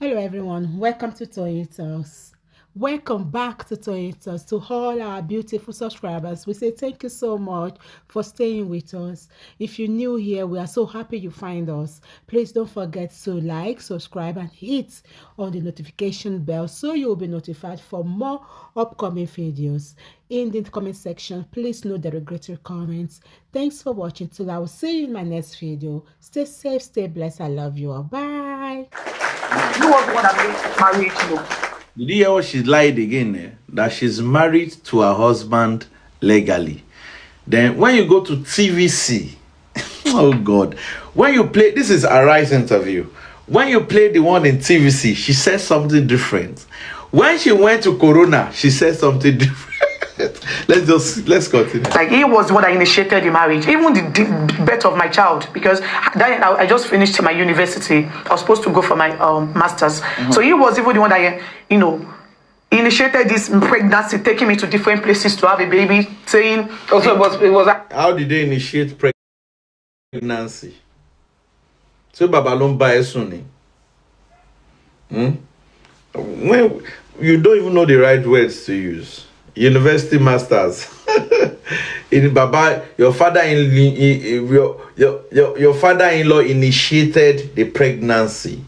Hello everyone, welcome to Toyitos. Welcome back to Toyitos. To all our beautiful subscribers, we say thank you so much for staying with us. If you're new here, we are so happy you find us. Please don't forget to like, subscribe and hit on the notification bell so you'll be notified for more upcoming videos. In the comment section, please note the regretful comments. Thanks for watching. Till I will see you in my next video. Stay safe, stay blessed. I love you all. Bye. You was the one that married you. Did you hear what she lied again? That she's married to her husband legally. Then when you go to TVC, oh God, when you play, this is Arise interview. When you play the one in TVC, she says something different. When she went to Corona, she said something different. let's continue. Like he was the one that initiated the marriage, even the birth of my child, because then I just finished my university. I was supposed to go for my masters. So he was even the one that initiated this pregnancy, taking me to different places to have a baby, saying also it was how did they initiate pregnancy? So Babalon buy Sunni. When you don't even know the right words to use. University masters. In Baba, your father-in-law initiated the pregnancy.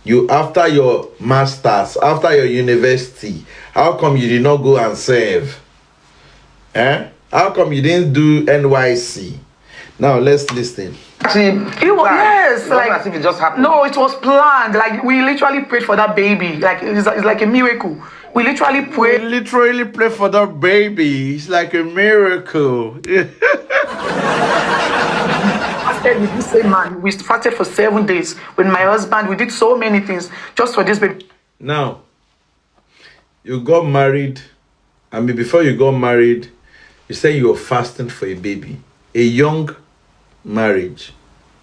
You, after your masters, after your university, how come you did not go and serve? How come you didn't do NYC? Now let's listen. It was, yes, like as if it just happened. No, it was planned. Like we literally prayed for that baby. Like it's like a miracle. We literally prayed. We literally pray for that baby. It's like a miracle. Fasted with the same man. We fasted for 7 days with my husband. We did so many things just for this baby. Now, you got married. I mean, before you got married, you said you were fasting for a baby. A young marriage.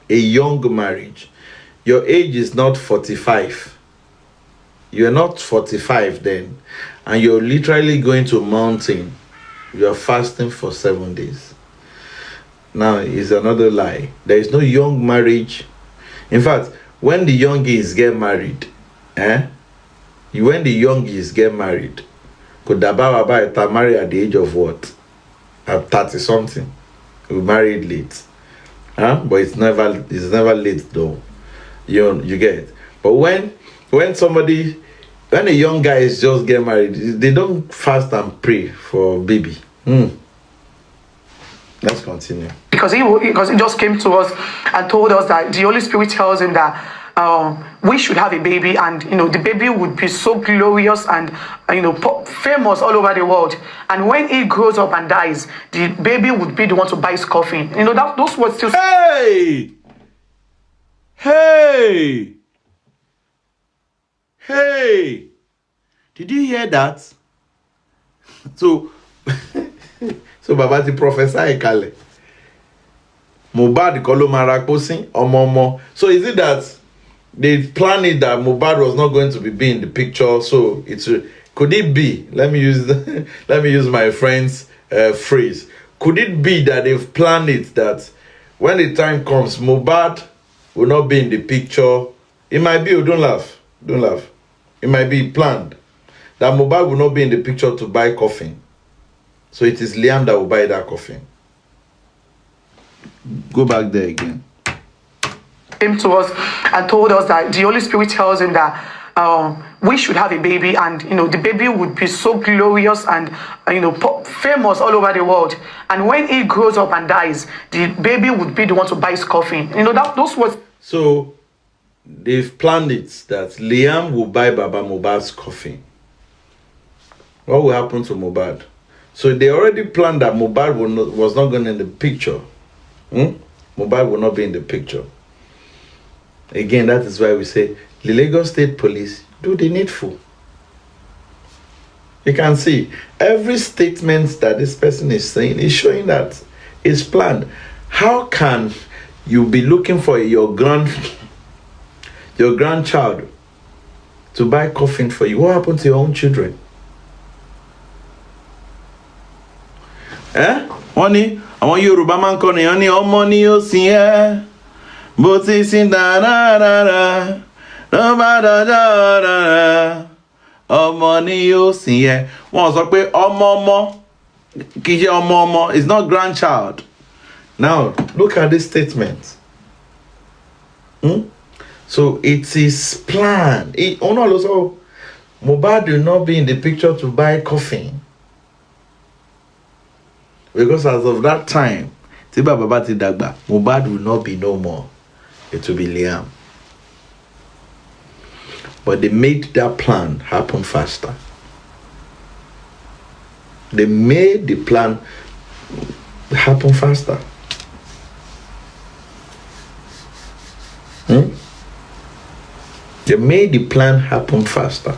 A young marriage. Your age is not 45. You're not 45 then. And you're literally going to a mountain. You're fasting for 7 days. Now, it's another lie. There is no young marriage. In fact, when the youngies get married, when the youngies get married, could Dababa marry at the age of what? At 30 something. We married late. But it's never late though. You get it. But when a young guy is just get married, they don't fast and pray for baby. Let's continue. Because he just came to us and told us that the Holy Spirit tells him that we should have a baby, and the baby would be so glorious and famous all over the world. And when he grows up and dies, the baby would be the one to buy his coffin. Those words still. Hey! Did you hear that? So Babati prophesy Kale. Mohbad kolo marakosin omomo. So is it that they planned it that Mohbad was not going to be in the picture? So could it be? Let me use my friend's phrase. Could it be that they've planned it that when the time comes, Mohbad will not be in the picture? It might be. Oh, don't laugh. It might be planned that Mohbad will not be in the picture to buy coffin. So it is Liam that will buy that coffin. Go back there again. Came to us and told us that the Holy Spirit tells him that we should have a baby, and the baby would be so glorious and famous all over the world. And when he grows up and dies, the baby would be the one to buy his coffin. Those words. So they've planned it that Liam will buy Baba Mohbad's coffin. What will happen to Mohbad? So they already planned that Mohbad was not going in the picture. Mohbad will not be in the picture. Again, that is why we say the Lagos State Police do the needful. You can see every statement that this person is saying is showing that it's planned. How can you be looking for your grandchild to buy coffin for you? What happened to your own children? Wọ́n ní àwọn Yorùbá máa ń kọ́ nìyàn ní ọmọ ní ó sìn ẹ́ bó ti sìn dáradára ọmọ ni yóò sìn yẹ. Wọ́n sọ pé ọmọ kì í ṣe ọmọ. It's not grandchild. Now look at this statement. So it is planned. Also, Mohbad will not be in the picture to buy coffin. Because as of that time, Mohbad will not be no more. It will be Liam. But they made that plan happen faster. They made the plan happen faster. They made the plan happen faster.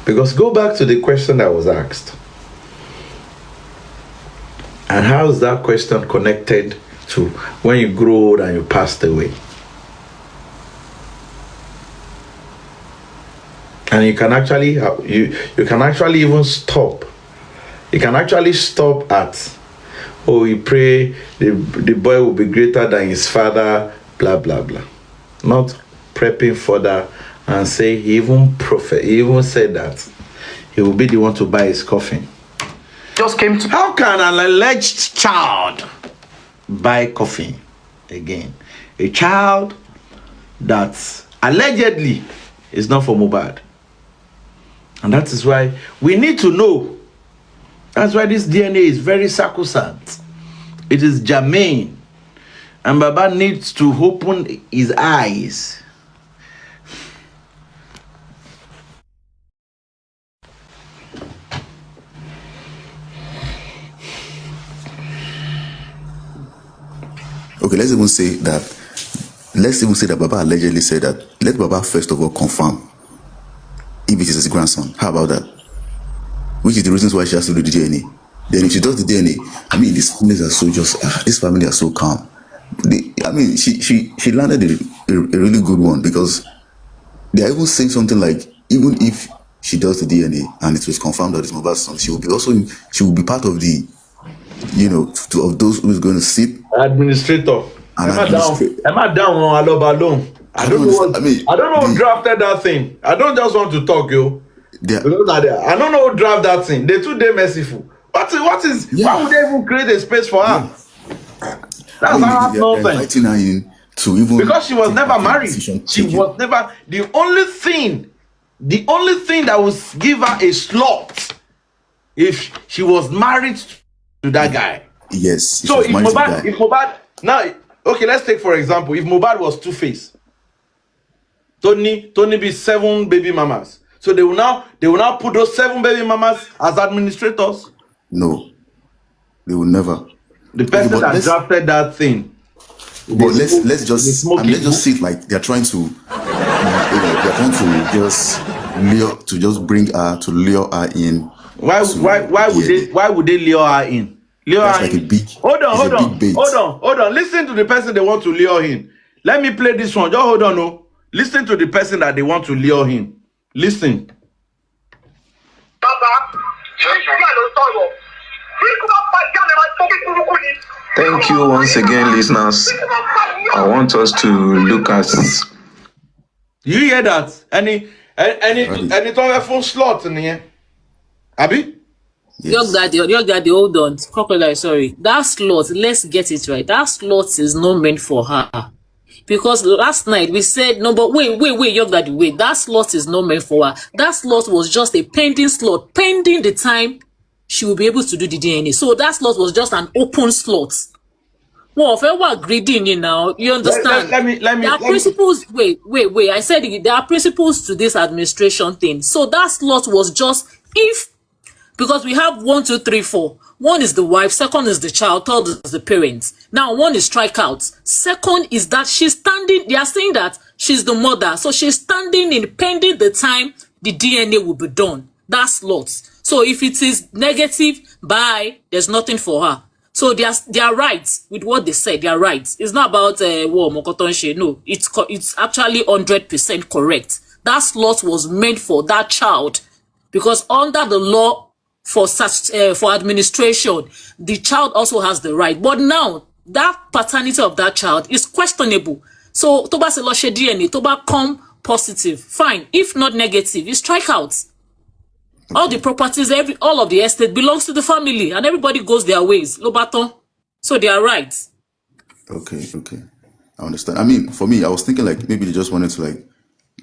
Because go back to the question that was asked. And how is that question connected to when you grow old and you passed away? And you can actually you can actually even stop. You can actually stop at, oh, we pray the boy will be greater than his father, blah blah blah. Not prepping further and say he even said that he will be the one to buy his coffin. Just came to. How can an alleged child buy coffin again? A child that allegedly is not for Mohbad. And that is why we need to know. That's why this DNA is very sacrosanct. It is germane. And Baba needs to open his eyes. Okay, let's even say that Baba allegedly said that. Let Baba first of all confirm if it is his grandson. How about that? Which is the reasons why she has to do the DNA. Then if she does the DNA, I mean, these families are so this family are so calm. She landed a really good one, because they are even saying something like, even if she does the DNA and it was confirmed that it's Mohbad's son, she will be part of the, of those who is going to sit. Administrator. Am I down on Aloba alone? I don't know who drafted that thing. I don't just want to talk, yo. I don't know who drafted that thing. They're too damn merciful. Why would they even create a space for her? That's nonsense. Her in to even, because she was never married. She was never. The only thing that would give her a slot if she was married to that guy. Yes. So if Mohbad now, okay, let's take for example, if Mohbad was Two-Face, Tony be 7 baby mamas. So they will now put those 7 baby mamas as administrators. No, they will never. The person that drafted that thing. But let's just see it like they're trying to just bring her, to lure her in. Why would they lure her in? Hold on. Listen to the person they want to lure in. Let me play this one. Just hold on. No. Listen to the person that they want to lure in. Listen. Thank you once again, listeners. I want us to look at. You hear that? Any full slot in here? Abi? Yes. Your daddy, hold on. Crocodile, sorry. That slot, let's get it right. That slot is not meant for her. Because last night we said, no, but wait, your daddy, wait. That slot is not meant for her. That slot was just a pending slot, pending the time she will be able to do the DNA. So that slot was just an open slot. Well, if I were greedy now, you understand? There are principles. Wait. I said there are principles to this administration thing. So that slot was just because we have 1, 2, 3, 4. 1 is the wife, 2nd is the child, 3rd is the parents. Now 1 is strikeouts. 2nd is that she's standing. They are saying that she's the mother, so she's standing in pending the time the DNA will be done. That slot. So if it is negative, bye. There's nothing for her. So they are right with what they said. They are right. It's not about Mokotonche. No, it's actually 100% correct. That slot was meant for that child, because under the law for administration, the child also has the right. But now that paternity of that child is questionable. So tó bá ṣe lọ ṣe DNA, tó bá come positive, fine. If not negative, you strike out. All the properties, all of the estate belongs to the family, and everybody goes their ways. Ló bá tán. So they are right. Okay. I understand. I mean, for me, I was thinking like maybe they just wanted to like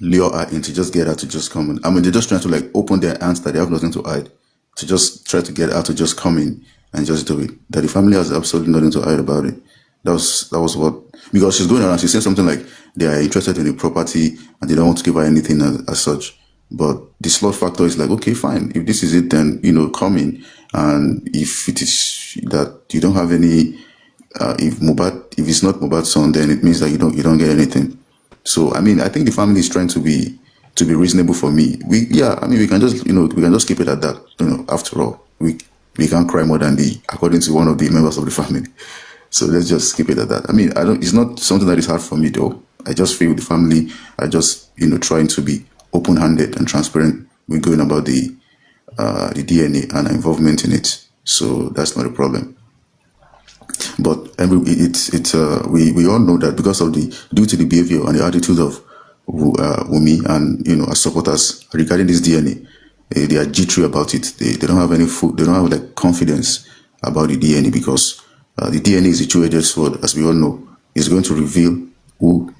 lure her in to just get her to just come in. I mean, they're just trying to like open their hands that they have nothing to hide, to just try to get her to just come in and just do it. That the family has absolutely nothing to hide about it. That was what, because she's going around, she's saying something like they are interested in the property and they don't want to give her anything as such. But the slot factor is like, okay, fine. If this is it, then, come in. And if it is that you don't have any, if it's not Mohbad's son, then it means that you don't get anything. So, I mean, I think the family is trying to be reasonable for me. We can just keep it at that. After all, we can't cry more than according to one of the members of the family. So let's just keep it at that. I mean, it's not something that is hard for me though. I just feel the family are just, trying to be open-handed and transparent with going about the DNA and involvement in it. So that's not a problem. But we all know that because of due to the behavior and the attitude of Wunmi and our supporters regarding this DNA, they are jittery about it. They don't have any food. They don't have like confidence about the DNA because the DNA is a two-edged sword, as we all know. It's going to reveal who,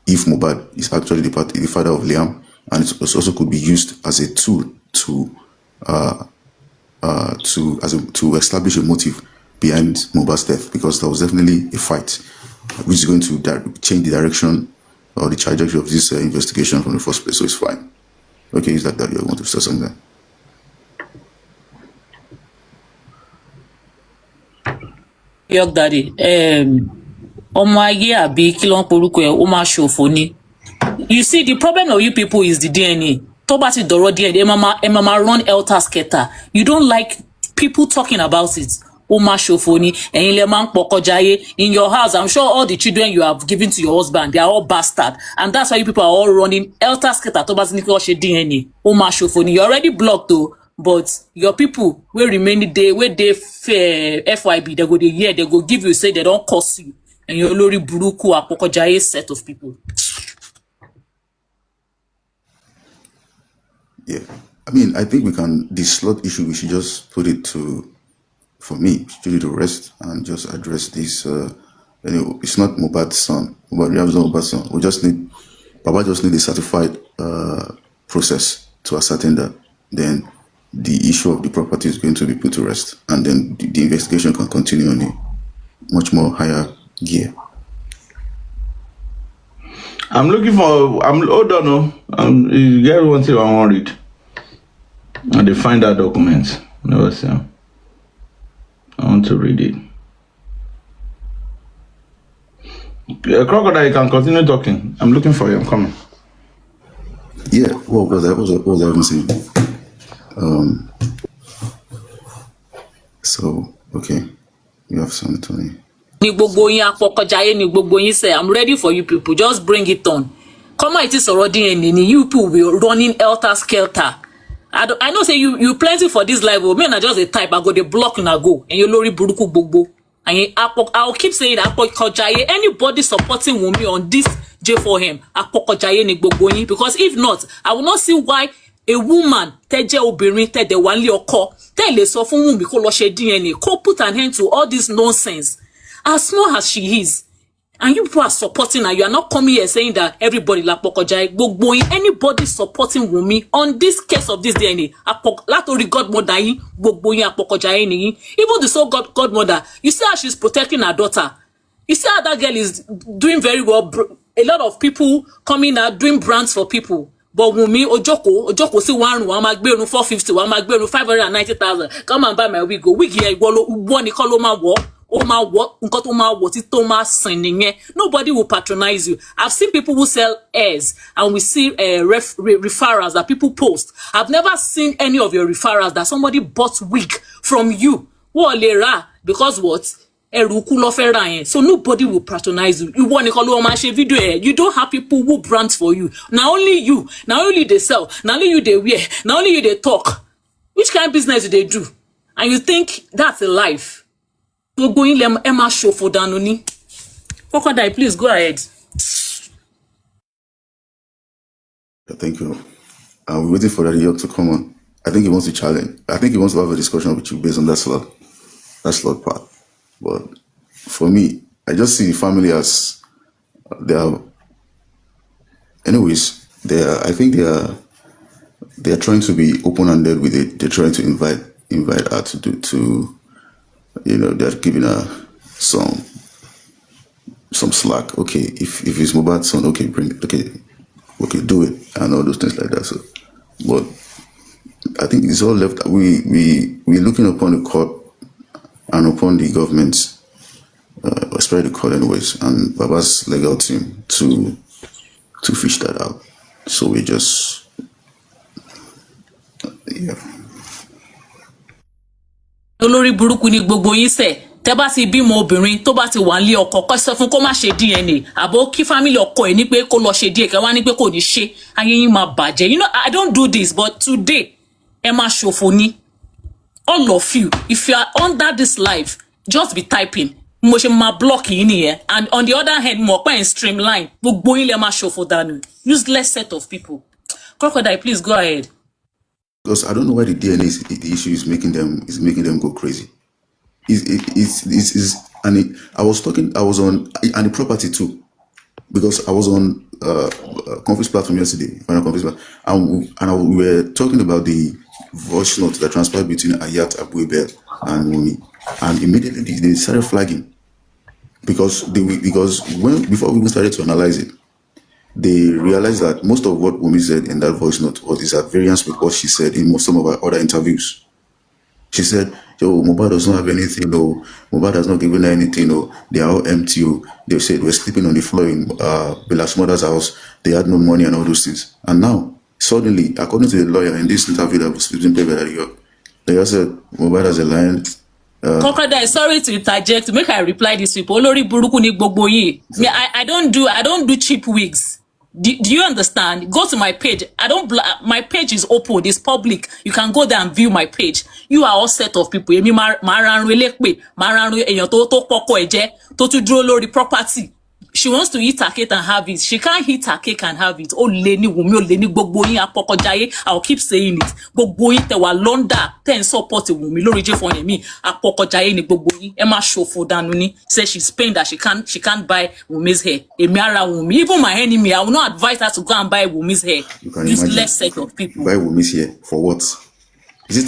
if Mohbad is actually the father of Liam, and it also could be used as a tool to establish a motive behind Mohbad's death, because there was definitely a fight which is going to change the direction or the trajectory of this investigation from the first place. So it's fine. Okay, is that you want to say something? Your daddy, ọmọ ayé àbí kí ló ń porúkọ ẹ̀, ó máa ṣòfò ni. You see, the problem of you people is the DNA. Tó bá ti dọ̀rọ̀ DNA, ẹ máa run helter skelter. You don't like people talking about it. Ó máa ṣòfò ni. Ẹ̀yin lẹ máa ń pọkọ jayé. In your house, I'm sure all the children you have given to your husband, they are all bastard. And that's why you people are all running helter skelter. Tó bá ti ní kí wọ́n ṣe DNA. Ó máa ṣòfò ni. You're already blocked though. But your people will remain there, where they FYB, they go the year, they go give you, say they don't cost you. And you're lori buruku apokojaye set of people. Yeah. I mean, I think the slot issue, we should just put it for me, to rest and just address this. It's not Mohbad's son. Mohbad's not Mohbad's son. Baba just need a certified process to ascertain that. Then the issue of the property is going to be put to rest, and then the investigation can continue on a much more higher gear. I'm looking for. Hold on, no. You get one thing I want to read, and they find that document. No, sir. I want to read it. Crocodile, you can continue talking. I'm looking for you. I'm coming. Yeah. What was I even saying? So okay, you have something to me. Ni gbogbo yin apokojaye ni gbogbo yin say I'm ready for you people, just bring it on. Come on, it is already DNA ni you people will running helter skelter. I know say you plenty for this live, but me na just a type I go the block na go and you lori buruku gbogbo. And I'll keep saying apokojaye, anybody supporting Wunmi on this J4M apokojaye ni gbogbo yin, because if not I will not see why a woman tẹ́jẹ́ obìnrin tẹ́dẹ̀ wá nílé ọkọ tẹ́ lè sọ fún Wunmi kó lọ ṣe DNA kó put an end to all this nonsense as small as she is, and you people are supporting her. You are not coming here saying that everybody la pokojaye gbogbo yin, anybody supporting Wunmi on this case of this DNA látorí godmother yín gbogbo yin apokojaye ni yin. Even the so godmother, you see how she's protecting her daughter. You see how that girl is doing very well. A lot of people coming out doing brands for people. But Wunmi ojoko sí one room, ma gbé run 450, wa ma gbé run 590,000. Come and buy my wig. Wig here ìwọ nìkan ló máa wọ̀. Ó máa wọ̀ nǹkan tó máa wọ̀ tí tó máa sìn nìyẹn. Nobody will patronize you. I've seen people who sell airs, and we see referrals that people post. I've never seen any of your referrals that somebody bought wig from you. Wọ́n lè rà because what? So nobody will patronize you. You want to call video. You don't have people who brand for you. Now only you. Now only they sell. Now only you they wear. Now only you they talk. Which kind of business do they do? And you think that's a life? So going Emma show for Danoni. Crocodile, please go ahead. Thank you. We're waiting for that York to come on. I think he wants to challenge. I think he wants to have a discussion with you based on that slot part. But for me, I just see the family as they are. Anyways, I think they are trying to be open-handed with it. They're trying to invite her they're giving her some slack. Okay, if it's Mohbad's son, okay, bring it. Okay, do it, and all those things like that. So, but I think it's all left. We're looking upon the court and upon the government, especially the court, anyways, and Baba's legal team to fish that out. So we just, yeah. olórí burúkú ni gbogbo yín ṣe tẹ́ bá ti bímọ obìnrin tó bá ti wà nílé ọkọ kó sọ fún kó má ṣe DNA àbó kí family ọkọ ẹ̀ ní pé kó lọ ṣe díẹ̀ kẹ́ wá ní pé kò ní ṣe ayé yín máa bàjẹ́. You know, I don't do this, but today ẹ máa ṣòfò ní all of you. If you are under this life, just be typing mo ṣe máa block yín nìyẹn, and on the other hand mo pẹ́ ń streamline gbogbo yín lẹ máa ṣòfò dànù. Useless set of people. Crocodile, please go ahead. Because I don't know why the DNA the issue is making them go crazy. I was on and the property too, because I was on conference platform yesterday, final conference platform, and we were talking about the voice note that transpired between Ayat Abuebel and Wunmi, and immediately they started flagging because before we even started to analyze it, they realized that most of what Wunmi said in that voice note is at variance with what she said in some of her other interviews. She said, "Yo, Mohbad does not have anything. No, Mohbad has not given her anything. No, they are all empty. They said we're sleeping on the floor in Bella's mother's house. They had no money and all those things. And now, suddenly, according to the lawyer in this interview that was being played by the lawyer said Mohbad has a lion." Crocodile, sorry to interject. Make I reply this people. Olórí burúkú ni gbogbo yín. Me, I don't do cheap wigs. Do you understand? Go to my page. My page is open. It's public. You can go there and view my page. You are all set of people. Èmi máa ranru elépe, máa ranru èèyàn tó kọ́kọ́ ẹ jẹ́, tó tún dúró lórí property. She wants to eat her cake and have it. She can't eat her cake and have it. Ó lé ní Wunmi, ó lé ní gbogbo yín apọkọjáyé. I'll keep saying it. Gbogbo yín tẹ́ wà London, tẹ́ ń support Wunmi lórí J4 mi. Apọkọjáyé ni gbogbo yín. Ẹ má ṣòfò dànù ni. Say she's paying that she can't buy Wunmi's hair. Èmi ara Wunmi. Even my enemy, I will not advise her to go and buy Wunmi's hair. Useless set of people. Buy Wunmi's hair for what?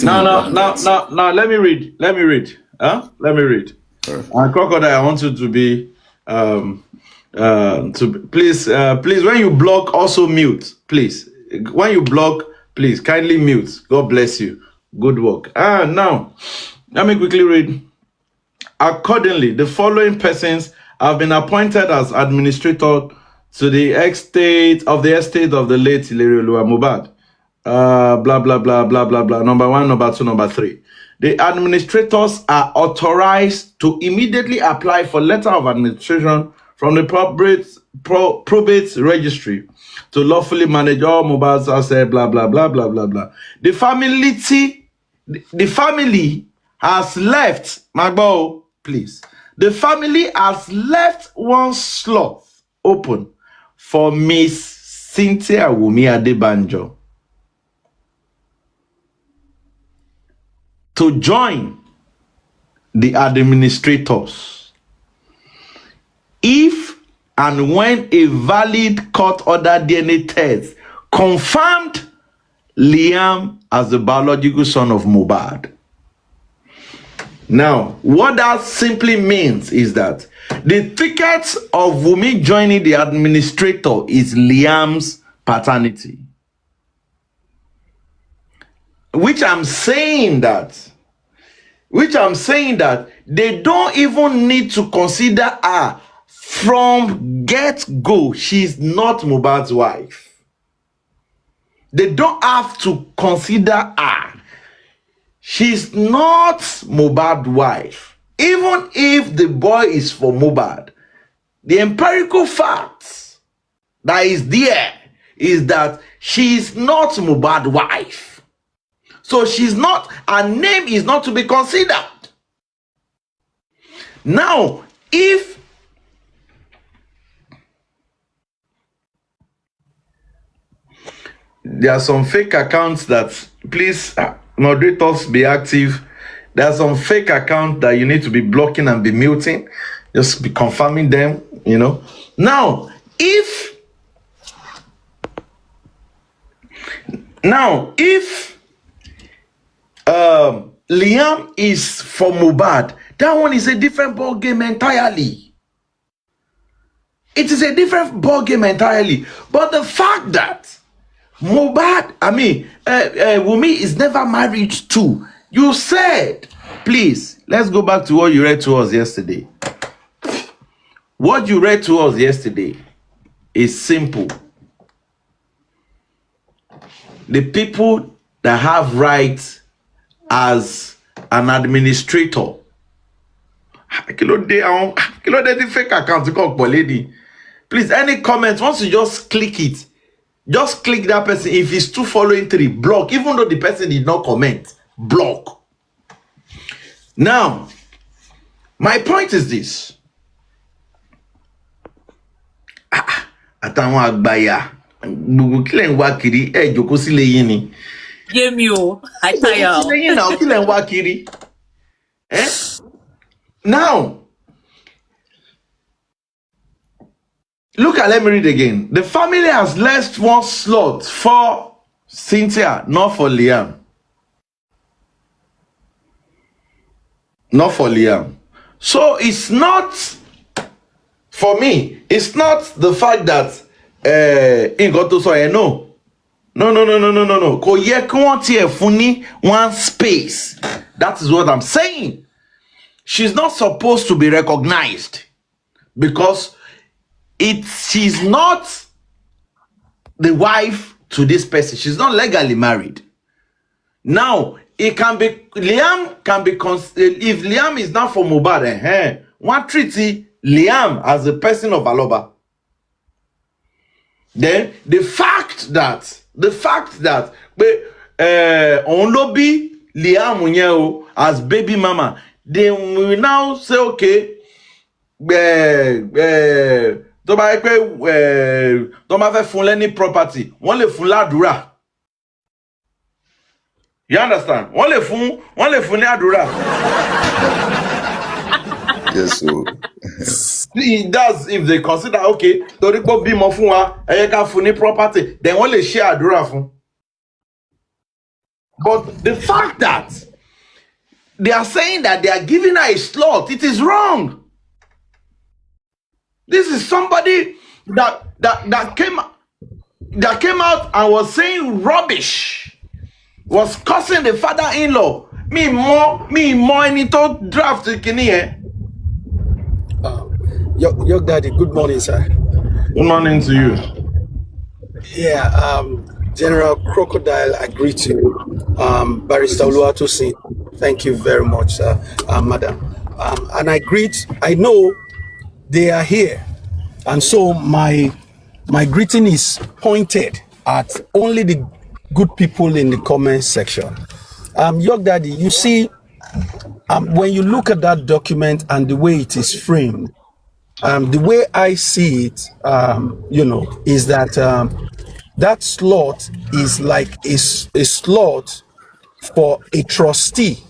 Now, let me read. Huh? Let me read. Right. Crocodile, I want you to be please when you block, also mute, please. When you block, please kindly mute. God bless you. Good work. Now let me quickly read. Accordingly, the following persons have been appointed as administrator to the estate of the late Ilerioluwa Mohbad. Blah blah blah blah blah blah. Number 1, number 2, number 3. The administrators are authorized to immediately apply for letter of administration from the probate registry to lawfully manage all Mohbad's assets, blah, blah, blah, blah, blah, blah. The family has left, Magbo, please. The family has left one slot open for Miss Cynthia Wunmi Adebanjo to join the administrators if and when a valid court order DNA test confirmed Liam as the biological son of Mohbad. Now, what that simply means is that the ticket of Wunmi joining the administrator is Liam's paternity. Which I'm saying that they don't even need to consider her from get-go. She's not Mohbad's wife. They don't have to consider her. She's not Mohbad's wife. Even if the boy is for Mohbad, the empirical fact that is there is that she's not Mohbad's wife. So she's not, her name is not to be considered. Now, if there are some fake accounts that, please, moderators, be active. There are some fake accounts that you need to be blocking and be muting. Just be confirming them, Now, if Liam is for Mohbad, that one is a different ball game entirely. It is a different ball game entirely. But the fact that Mohbad, Wunmi is never married to, you said, please, let's go back to what you read to us yesterday. What you read to us yesterday is simple. The people that have rights as an administrator. Fake account, lady. Please, any comments, once you just click it, just click that person. If it's two following three, block. Even though the person did not comment, block. Now, my point is this. Àtàwọn àgbàyà gbogbo kílẹ̀ ń wá kiri ẹ̀ jókòó sílé yín ni. Yémi o, àtàyà. Sílé yín náà kílẹ̀ ń wá kiri. Now, look at, let me read again. The family has left one slot for Cynthia, not for Liam. Not for Liam. So it's not, for me, it's not the fact that in got to say no. No. Kò yẹ kí wọ́n tiẹ̀ fún ní one space. That is what I'm saying. She's not supposed to be recognized because she's not the wife to this person. She's not legally married. Now, it can be, Liam can be, if Liam is not for Mohbad, one treaty Liam as a person of Aloba. Then the fact that on lobby Liam as baby mama, they will now say, okay, tó bá yẹ pé tó bá fẹ́ fún lẹ́ni property, wọ́n lè fún ládùúrà. You understand? Wọ́n lè fún ní àdúrà. Yes, so. It does if they consider, okay, torí pé bímọ fún wa, ẹ yẹ ká fún ní property, then wọ́n lè share àdúrà fún. But the fact that they are saying that they are giving her a slot, it is wrong. This is somebody that came out and was saying rubbish, was cursing the father-in-law. Me more any to draft kini. Your daddy, good morning, sir. Good morning to you. Yeah, General Crocodile, I greet you. Barrister Oluwatosin, thank you very much, sir, madam. And I know they are here. And so my greeting is pointed at only the good people in the comment section. Your daddy, you see, when you look at that document and the way it is framed, the way I see it, is that that slot is like a slot for a trustee.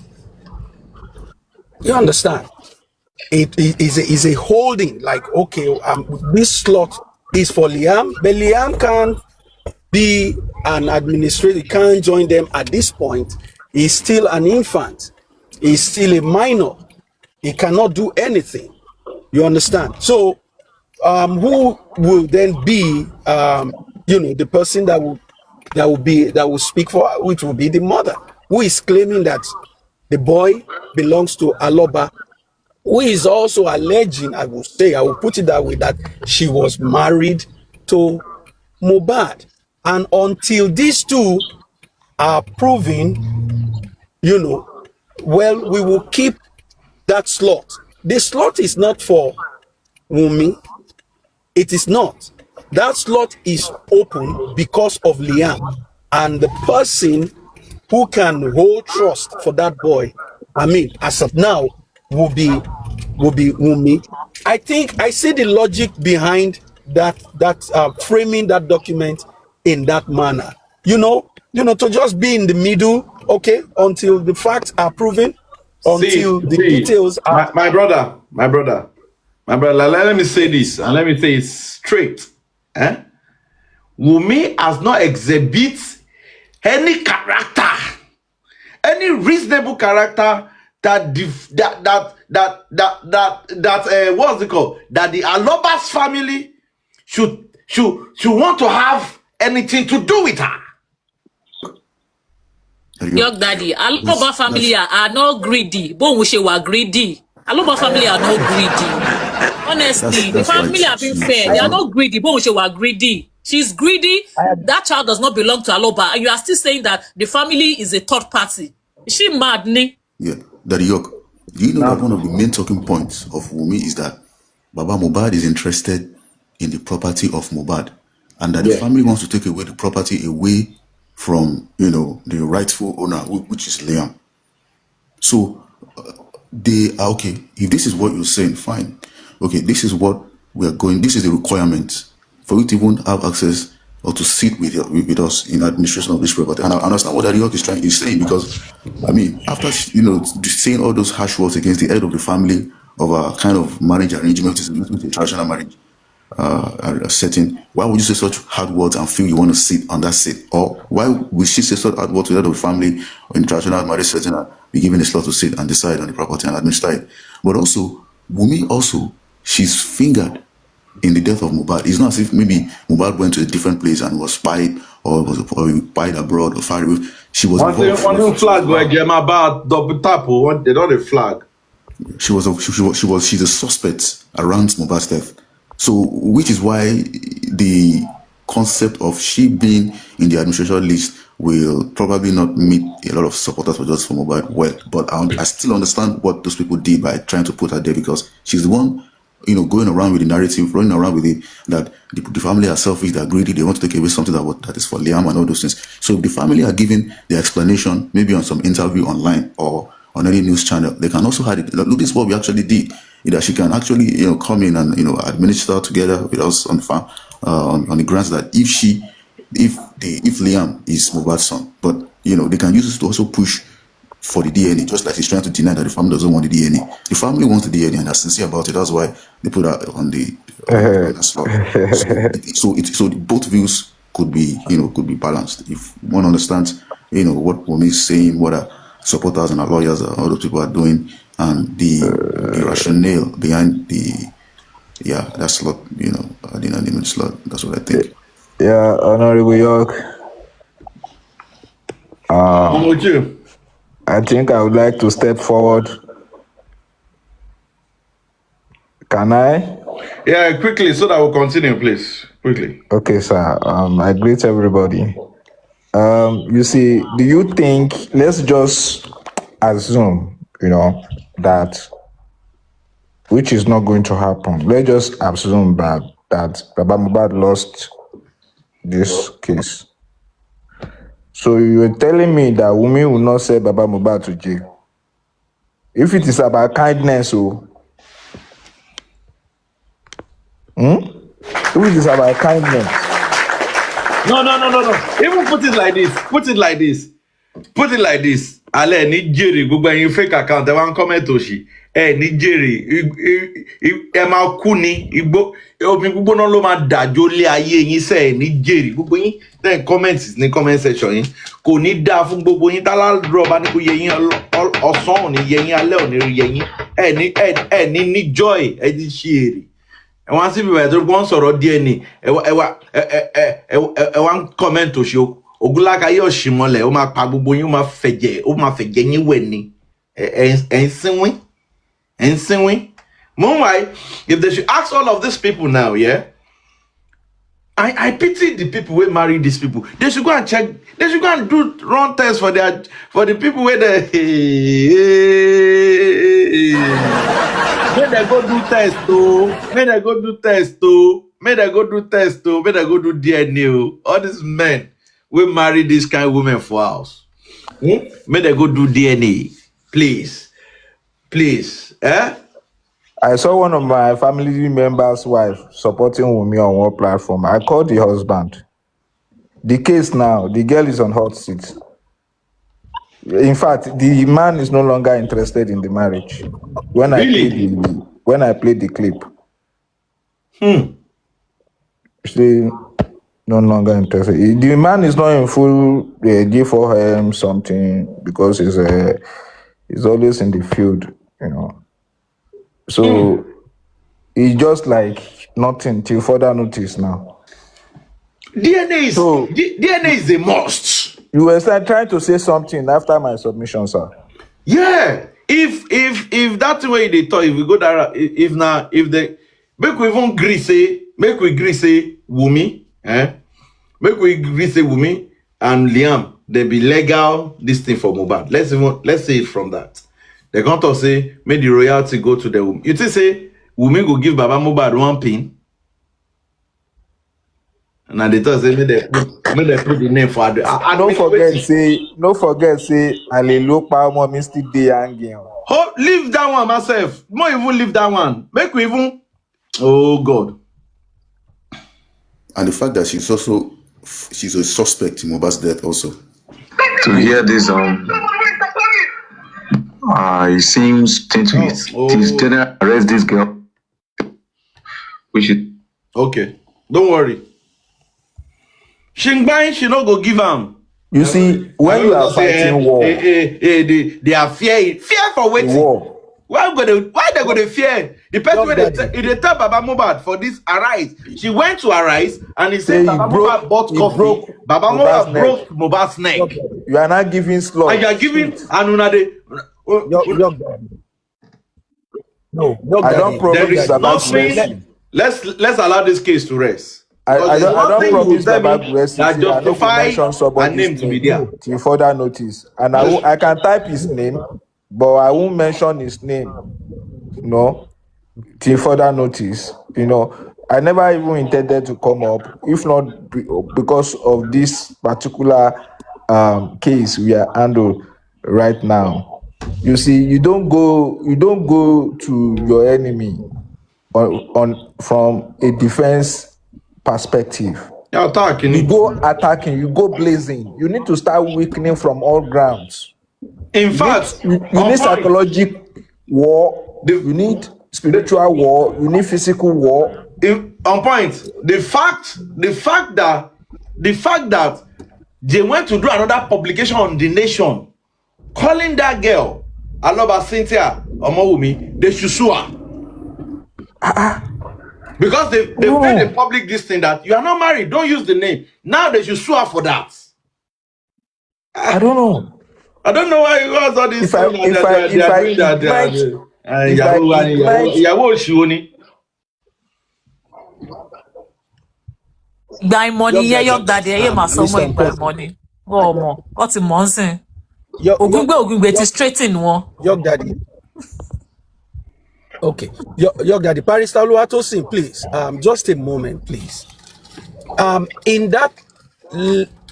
You understand? It is a holding, like, okay, this slot is for Liam, but Liam can't be an administrator, can't join them at this point. He's still an infant. He's still a minor. He cannot do anything. You understand? So, who will then be, the person that will speak for her, which will be the mother, who is claiming that the boy belongs to Aloba, who is also alleging, I will put it that way, that she was married to Mohbad. And until these two are proven, well, we will keep that slot. The slot is not for Wunmi. It is not. That slot is open because of Liam. And the person who can hold trust for that boy, as of now, will be Wunmi. I think I see the logic behind that framing that document in that manner. to just be in the middle, okay, until the facts are proven, until the See, details are. my brother, let me say this, and let me say it straight. Wunmi has not exhibit any character, any reasonable character that what's it called? That the Aloba's family should want to have anything to do with her. Your daddy, Aloba family are not greedy. But we were greedy. Aloba family are not greedy. Honestly, the family are being fair. They are not greedy. But we were greedy. She's greedy. That child does not belong to Aloba. And you are still saying that the family is a third party. Is she mad, ne? Yeah, Daddy York, do you know that one of the main talking points of Wunmi is that Baba Mohbad is interested in the property of Mohbad, and that the family wants to take away the property away from, the rightful owner, which is Liam. So they are okay. If this is what you're saying, fine. Okay, this is what we're going. This is the requirement for you to even have access or to sit with us in administration of this property. And I understand what Daddy York is saying, because I mean, after saying all those harsh words against the head of the family of a kind of marriage arrangement, which is a traditional marriage setting, why would you say such hard words and feel you want to sit on that seat? Or why would she say such hard words to the head of the family in traditional marriage setting and be given a slot to sit and decide on the property and administer it? But also, Wunmi also, she's fingered in the death of Mohbad. It's not as if maybe Mohbad went to a different place and was spied or spied abroad or far away. She was involved. One flag where Gemma about double tap or they don't flag. She's a suspect around Mohbad's death. So, which is why the concept of she being in the administration list will probably not meet a lot of supporters for just for Mohbad well. But I still understand what those people did by trying to put her there, because she's the one, going around with the narrative, running around with it, that the family are selfish, they're greedy, they want to take away something that is for Liam and all those things. So if the family are giving the explanation, maybe on some interview online or on any news channel, they can also have it. Look, this is what we actually did. That she can actually, come in and, administer together with us on the farm, on the grounds that if Liam is Mohbad's son, but, they can use this to also push for the DNA, just like he's trying to deny that the family doesn't want the DNA. The family wants the DNA and they're sincere about it. That's why they put that on the slot. So both views could be balanced. If one understands, what Wunmi is saying, what our supporters and our lawyers and all those people are doing, and the rationale behind that slot, the unanimous slot. That's what I think. Yeah, Honorable York. I'm with you. I think I would like to step forward. Can I? Yeah, quickly, so that we'll continue, please. Quickly. Okay, sir. I greet everybody. You see, do you think, let's just assume, that, which is not going to happen. Let's just assume that Baba Mohbad lost this case. So you're telling me that Wunmi will not send Baba Mohbad to jail? If it is about kindness, if it is about kindness. No. Even put it like this. Ale ni jèrè gbogbo ẹ̀yin fake account ẹ wá ń comment òṣì ẹ ní jèrè ẹ máa kú ni omi gbígbóná ló máa dàjò lé ayé yín sẹ ẹ ní jèrè gbogbo yín then comment ní comment section yín kò ní dáa fún gbogbo yín tálárọ̀ bá ní kó yẹ yín ọ̀sán ò ní yẹ yín alẹ́ ò ní rí yẹ yín ẹ ní joy ẹ ti ṣe èrè ẹ wá sí bíbá ẹ tó gbọ́n sọ̀rọ̀ DNA ẹ wá ń comment òṣì Ogúnláka yóò ṣì mọ́lẹ̀ ó máa pa gbogbo yín ó máa fẹ̀jẹ̀ yín wẹ̀ ni ẹ̀ ń sínwín. Meanwhile, if they should ask all of these people now, yeah, I pity the people who marry these people. They should go and check. They should go and run tests for the people where they go do test too. May they go do DNA. All these men we marry this kind of women for us. May they go do DNA, please. I saw one of my family members' wife supporting Wunmi on one platform. I called the husband. The case now, the girl is on hot seat. In fact, the man is no longer interested in the marriage. When I played Really? the clip, say no longer interested. The man is not in full G4M something because he's always in the field, you know. So it's just like nothing till further notice now. DNA is a must. You were trying to say something after my submission, sir. Yeah. If that's the way they talk, if we go there, if they make we even agree say Wunmi, make we agree say Wunmi and Liam, they be legal this thing for Mohbad. Let's say it from that. They're going to say make the royalty go to the Wunmi. You think say Wunmi go give Baba Mohbad one pin? And they thought say make they put the name for the. Don't forget say Alelupa mommy still dey hanging. Oh, leave that one myself. Not even leave that one. Make we even. Oh God. And the fact that she's a suspect in Mohbad's death also. To hear this, it seems to general arrest this girl. Which is okay. Don't worry. Shingbai, she not go give him. You see, when you are fighting war, they are fear for waiting. War. Why they go to fear? The person when they tell Baba Mohbad for this arise. She went to arise and he said Baba Mohbad bought coffee. Baba Mohbad broke Mohbad's neck. You are not giving slot. And you are giving Anuna the. No, I don't promise about mercy. Let's allow this case to rest. I don't promise about mercy. That justify mention somebody's name to be there till further notice. And I can type his name, but I won't mention his name. No, till further notice. You know, I never even intended to come up, if not because of this particular case we are handled right now. You see, you don't go to your enemy on from a defense perspective. You go attacking, you go blazing. You need to start weakening from all grounds. In fact, you need psychological war, you need spiritual war, you need physical war. On point, the fact that they went to do another publication on The Nation, calling that girl Aloba Cynthia Omowumi, they should sue her. Because they made a public this thing that you are not married, don't use the name. Now they should sue her for that. I don't know. I don't know why you guys all this. Buy money, yeah, your daddy, yeah, my son will buy money. Oh, more. What's the monster? Ogungbe, it is straight in one. Your daddy. Okay, your daddy, Barrister Oluwatosin, please. Just a moment, please. In that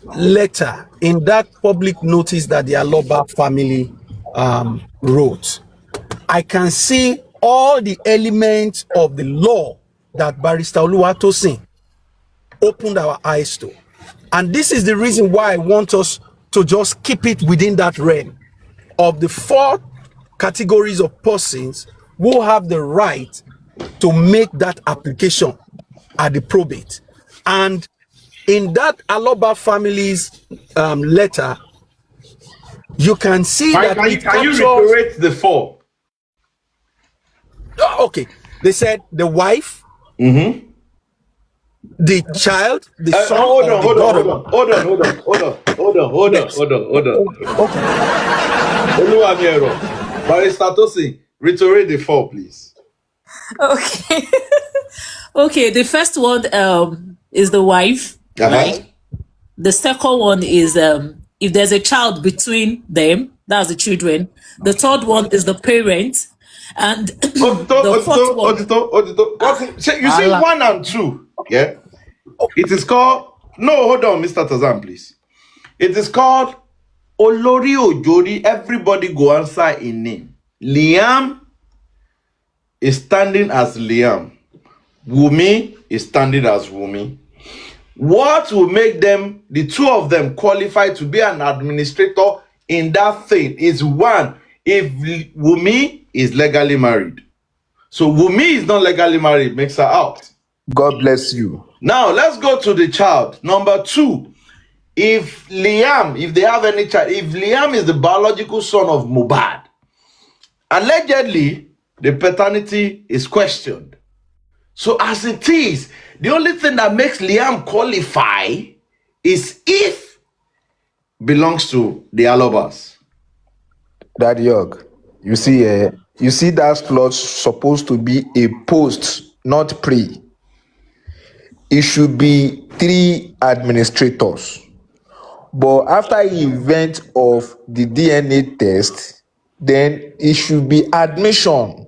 letter, in that public notice that the Aloba family wrote, I can see all the elements of the law that Barrister Oluwatosin opened our eyes to. And this is the reason why I want us to just keep it within that realm of the 4 categories of persons who have the right to make that application at the probate. And in that Aloba family's letter, you can see that it can you reiterate the 4? Okay, they said the wife, the child, the son, hold on. Okay. Barrister Tosin, reiterate the 4, please. Okay. Okay, the first one is the wife, right? The second one is if there's a child between them, that's the children. The third one is the parent. And the fourth one. You see 1 and 2, yeah? It is called, no, hold on, Mr. Tazan, please. It is called Olori Ojori, everybody go answer in name. Liam is standing as Liam. Wunmi is standing as Wunmi. What will make them, the two of them, qualify to be an administrator in that thing is one, if Wunmi is legally married. So Wunmi is not legally married, makes her out. God bless you. Now let's go to the child. Number two, if Liam, if they have any child, if Liam is the biological son of Mohbad, allegedly the paternity is questioned. So as it is, the only thing that makes Liam qualify is if belongs to the Alobas. Daddy Yog, you see, that slot supposed to be a post, not pre. It should be 3 administrators. But after the event of the DNA test, then it should be admission.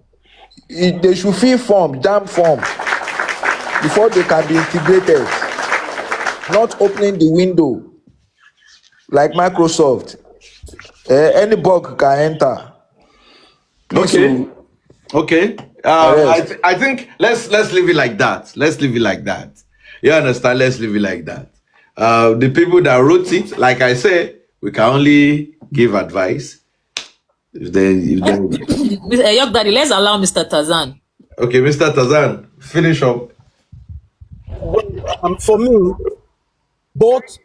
They should fill form, jam form, before they can be integrated. Not opening the window like Microsoft. Any bug can enter. Please, Okay. I think let's leave it like that. Let's leave it like that. You understand? Let's leave it like that. The people that wrote it, like I say, we can only give advice. If they Young Daddy, let's allow Mr. Tarzan. Okay, Mr. Tarzan, finish up. For me, both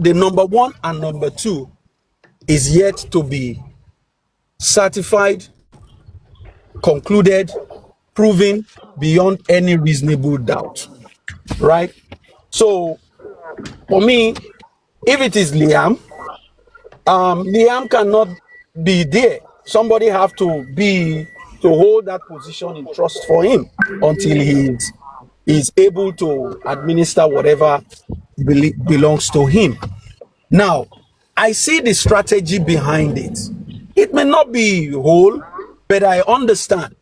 the number 1 and number 2 is yet to be certified, concluded, proven beyond any reasonable doubt, right? So for me, if it is Liam, Liam cannot be there. Somebody have to hold that position in trust for him until he is able to administer whatever belongs to him. Now, I see the strategy behind it. It may not be whole, but I understand.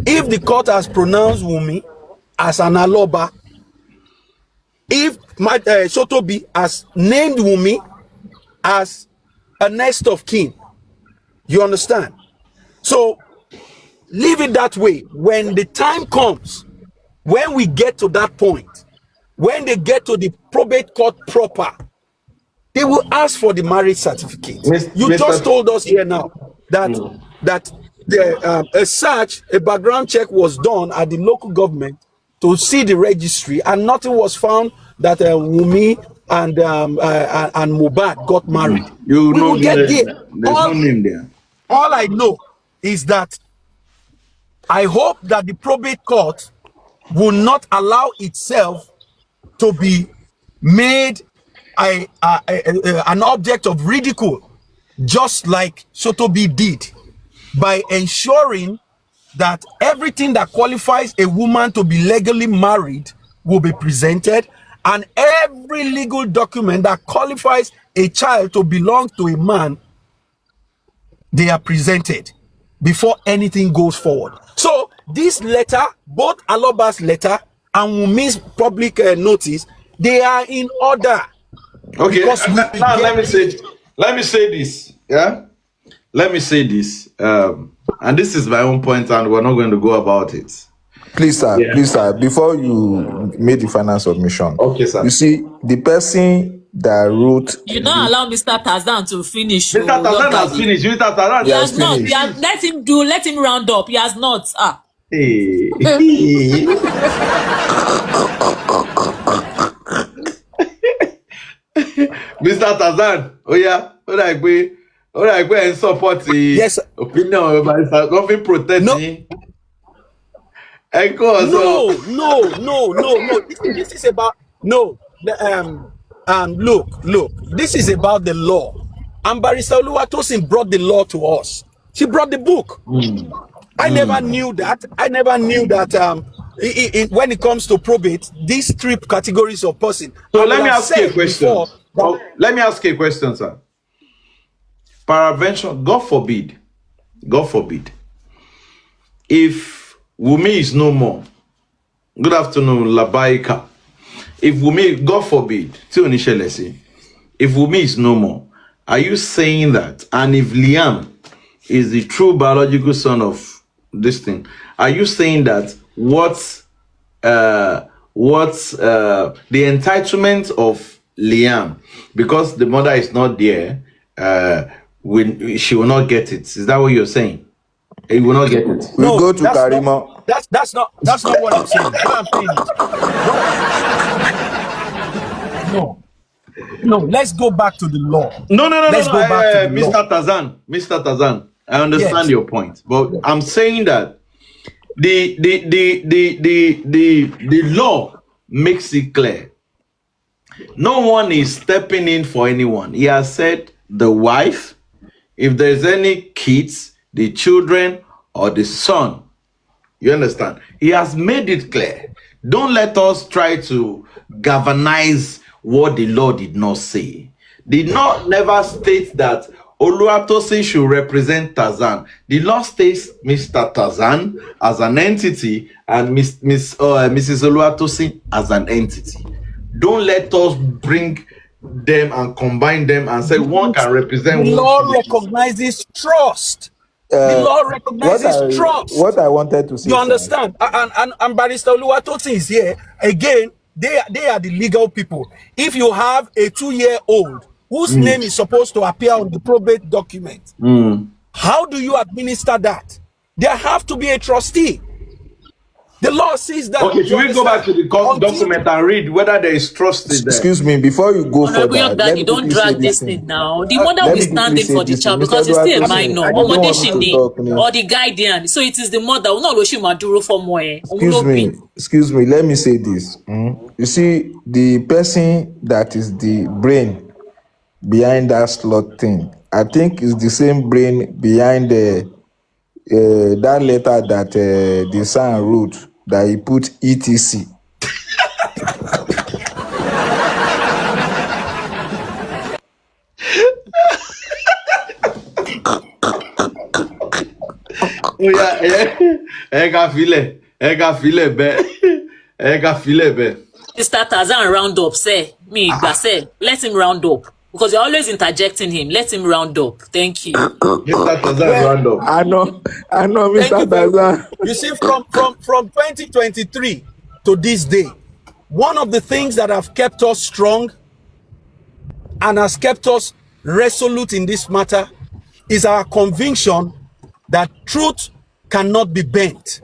If the court has pronounced Wunmi as an Aloba, if Sotobi has named Wunmi as a next of kin, you understand? So leave it that way. When the time comes, when we get to that point, when they get to the probate court proper, they will ask for the marriage certificate. You just told us here now that a background check was done at the local government to see the registry, and nothing was found that Wunmi and Mohbad got married. We will get there. There's no name there. All I know is that I hope that the probate court will not allow itself to be made an object of ridicule, just like Sotobi did, by ensuring that everything that qualifies a woman to be legally married will be presented, and every legal document that qualifies a child to belong to a man, they are presented before anything goes forward. So this letter, both Aloba's letter and Wunmi's public notice, they are in order. Okay, now let me say this. Yeah, let me say this. And this is my own point, and we're not going to go about it. Please, sir, before you made the final submission, okay, sir. You see, the person that wrote... You don't allow Mr. Tarzan to finish. Mr. Tarzan has finished. Mr. Tarzan has not. Let him round up. He has not. Hey. Mr. Tarzan, all right, go and support the opinion of Mr. Coffin protecting. No. This is about look. This is about the law. And Barrister Oluwatosin brought the law to us. She brought the book. I never knew that. When it comes to probate, these 3 categories of person. So let me ask you a question. Let me ask you a question, sir. Paravention, God forbid, if Wunmi is no more, good afternoon, Labaika. If Wunmi, God forbid, if Wunmi is no more, are you saying that? And if Liam is the true biological son of this thing, are you saying that what what's the entitlement of Liam, because the mother is not there, when she will not get it. Is that what you're saying? He will not get it. We go to Karima. That's not what I'm saying. What I'm saying is, no. Let's go back to the law. No. Let's go back to the Mr. law. Mr. Tazan, I understand Yes. your point, but I'm saying that the law makes it clear. No one is stepping in for anyone. He has said the wife, if there's any kids, the children, or the son. You understand? He has made it clear. Don't let us try to galvanize what the law did not say. The law never states that Oluwatosin should represent Tazan. The law states Mr. Tazan as an entity and Mrs. Oluwatosin as an entity. Don't let us bring them and combine them and say one can represent The one. law recognizes trust. The law recognizes trust. What I wanted to say. You understand? And Barrister Oluwatosin is here. Again, they are the legal people. If you have a 2-year-old whose name is supposed to appear on the probate document, how do you administer that? There have to be a trustee. The law says that. Okay, should we go back to the document and read whether there is trust in there? Excuse me, before you go for that, let me don't quickly say drag this thing now. The mother Let will me stand quickly in say for the this child thing. because Mr. he's still a Oluwatosin, minor. I don't want Ọmọdé you ṣì to ni, talk, no. or the guardian. So it is the mother. Náà ló ṣì máa dúró fọ́mọ ẹ̀. Excuse me, let me say this. You see, the person that is the brain behind that slot thing, I think is the same brain behind that letter that the son wrote, that he put ETC. Oh yeah, ega file be. Mr. Tazan round up, say. Say. Let him round up. Because you're always interjecting him. Let him round up. Thank you. Mr. Tazan round up. I know, Mr. Tazan. You see, from 2023 to this day, one of the things that have kept us strong and has kept us resolute in this matter is our conviction that truth cannot be bent.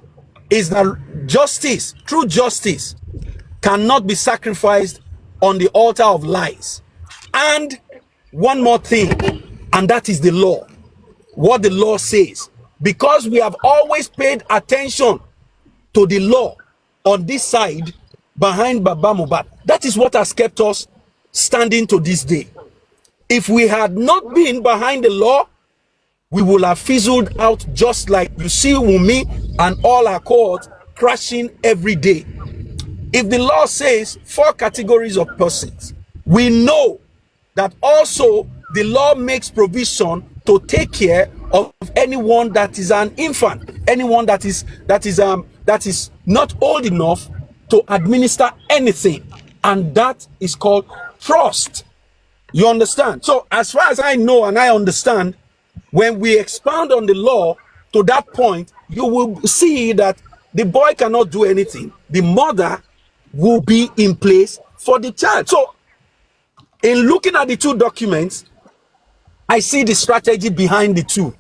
Is that justice, true justice, cannot be sacrificed on the altar of lies. And one more thing, and that is the law. What the law says. Because we have always paid attention to the law on this side behind Baba Mohbad. That is what has kept us standing to this day. If we had not been behind the law, we will have fizzled out, just like you see Wunmi and all our cohorts crashing every day. If the law says 4 categories of persons, we know that also the law makes provision to take care of anyone that is an infant, anyone that is not old enough to administer anything, and that is called trust. You understand? So as far as I know and I understand, when we expound on the law to that point, you will see that the boy cannot do anything. The mother will be in place for the child. So in looking at the 2 documents, I see the strategy behind the 2.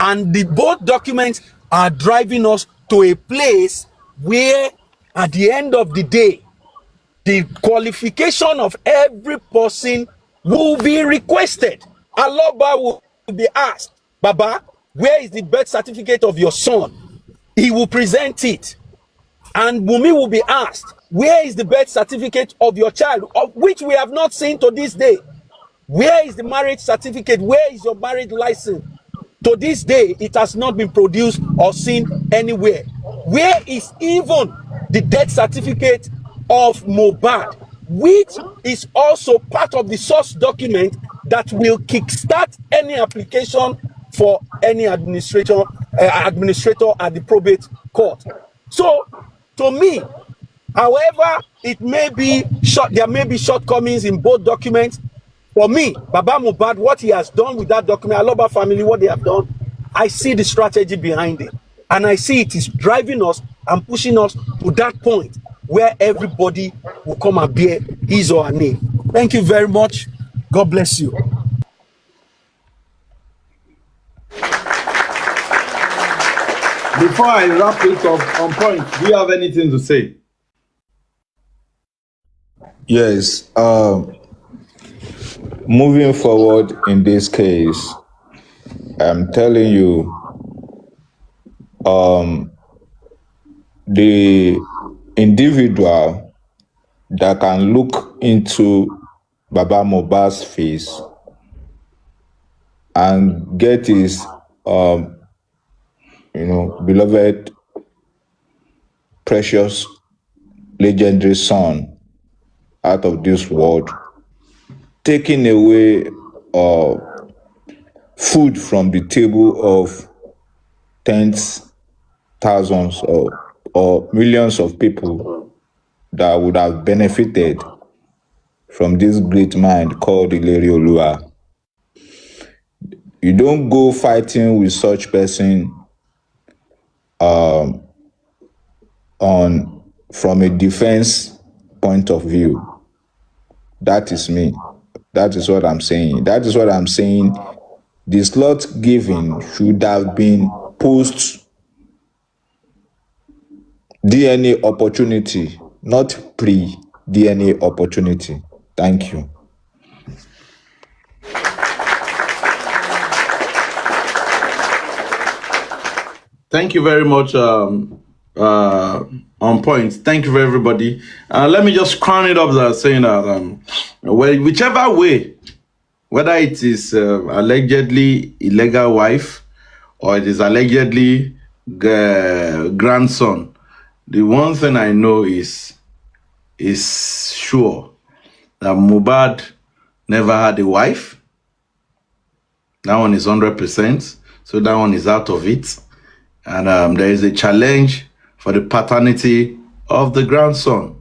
And both documents are driving us to a place where at the end of the day, the qualification of every person will be requested. Aloba will be asked, Baba, where is the birth certificate of your son? He will present it. And Wunmi will be asked, where is the birth certificate of your child, of which we have not seen to this day? Where is the marriage certificate? Where is your marriage license? To this day, it has not been produced or seen anywhere. Where is even the death certificate of Mohbad, which is also part of the source document that will kickstart any application for any administrator at the probate court? So, to me, however, it may be there may be shortcomings in both documents. For me, Baba Mohbad, what he has done with that document, Aloba family, what they have done, I see the strategy behind it. And I see it is driving us and pushing us to that point where everybody will come and bear his or her name. Thank you very much. God bless you. Before I wrap it up on point, do you have anything to say? Yes. Moving forward in this case, I'm telling you, the individual that can look into Baba Mohbad's face and get his, beloved, precious, legendary son out of this world, taking away food from the table of tens, thousands, or millions of people that would have benefited from this great mind called Ileri Olua. You don't go fighting with such person from a defense point of view. That is me. That is what I'm saying. That is what I'm saying. The slot giving should have been post DNA opportunity, not pre DNA opportunity. Thank you. Thank you very much. On point. Thank you for everybody. Let me just crown it up that saying that whichever way, whether it is allegedly illegal wife or it is allegedly grandson, the one thing I know is sure that Mohbad never had a wife. That one is 100%. So that one is out of it. And there is a challenge for the paternity of the grandson,